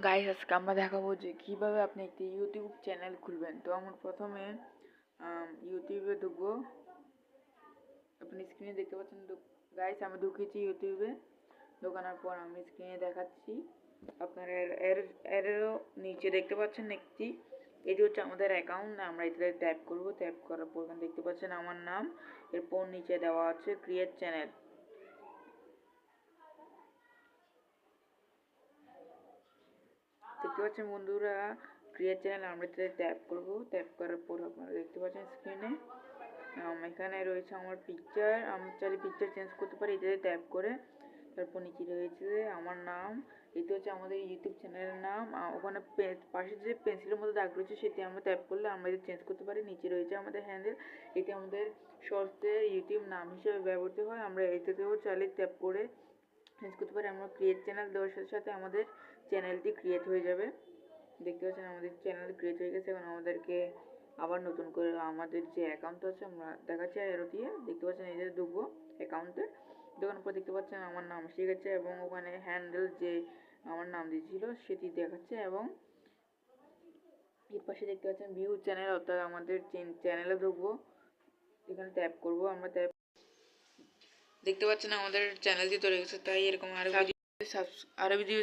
Guys আজকে আমরা দেখাবো যে কিভাবে আপনি একটি ইউটিউব চ্যানেল খুলবেন। তো আমরা প্রথমে ইউটিউবে ঢুকবো। আপনি স্ক্রিনে দেখতে পাচ্ছেন। গাইস আমি ঢুকেছি ইউটিউবে। ঢোকানোর পর আমি স্ক্রিনে দেখাচ্ছি। আপনারা এরও নিচে দেখতে পাচ্ছেন একটি, এটি হচ্ছে আমাদের অ্যাকাউন্ট। আমরা এটাতে ট্যাপ করব। ট্যাপ করার পর দেখতে পাচ্ছেন আমার নাম, এরপর নিচে দেওয়া আছে ক্রিয়েট চ্যানেল। দেখতে পাচ্ছেন বন্ধুরা ক্রিয়েট চ্যানেল, আমরা এটাতে ট্যাপ করব। ট্যাপ করার পর আপনারা দেখতে পাচ্ছেন স্ক্রিনে এখানে রয়েছে আমার পিকচার। আমি চাইলে পিকচার চেঞ্জ করতে পারি এটাতে ট্যাপ করে। তারপর নিচে রয়েছে আমার নাম, এটা হচ্ছে আমাদের ইউটিউব চ্যানেলের নাম। ওখানে পাশে যে পেন্সিলের মতো দাগ রয়েছে সেটি আমরা ট্যাপ করলে আমরা এটা চেঞ্জ করতে পারি। নিচে রয়েছে আমাদের হ্যান্ডেল, এটি আমাদের শর্টসের ইউটিউব নাম হিসেবে ব্যবহৃত হয়। আমরা এটাতেও চাইলে ট্যাপ করে চেঞ্জ করতে পারি। আমরা ক্রিয়েট চ্যানেল দেওয়ার সাথে সাথে আমাদের চ্যানেলটি ক্রিয়েট হয়ে যাবে। দেখতে পাচ্ছেন আমাদের চ্যানেল ক্রিয়েট হয়ে গেছে। এখন আমাদেরকে আবার নতুন করে আমাদের যে অ্যাকাউন্ট আছে আমরা দেখাচ্ছি এরো দিয়ে। দেখতে পাচ্ছেন এই যে ঢুকবো অ্যাকাউন্টে। ঢোকানোর পর দেখতে পাচ্ছেন আমার নাম এসে গেছে এবং ওখানে হ্যান্ডেল যে আমার নাম দিয়েছিল সেটি দেখাচ্ছে। এবং এর পাশে দেখতে পাচ্ছেন ভিউ চ্যানেল, অর্থাৎ আমাদের চ্যানেলে ঢুকবো। এখানে ট্যাপ করব আমরা। ট্যাপ দেখতে পাচ্ছেন আমাদের চ্যানেলটি তৈরি হয়েছে। তাই এরকম আরো ভিডিও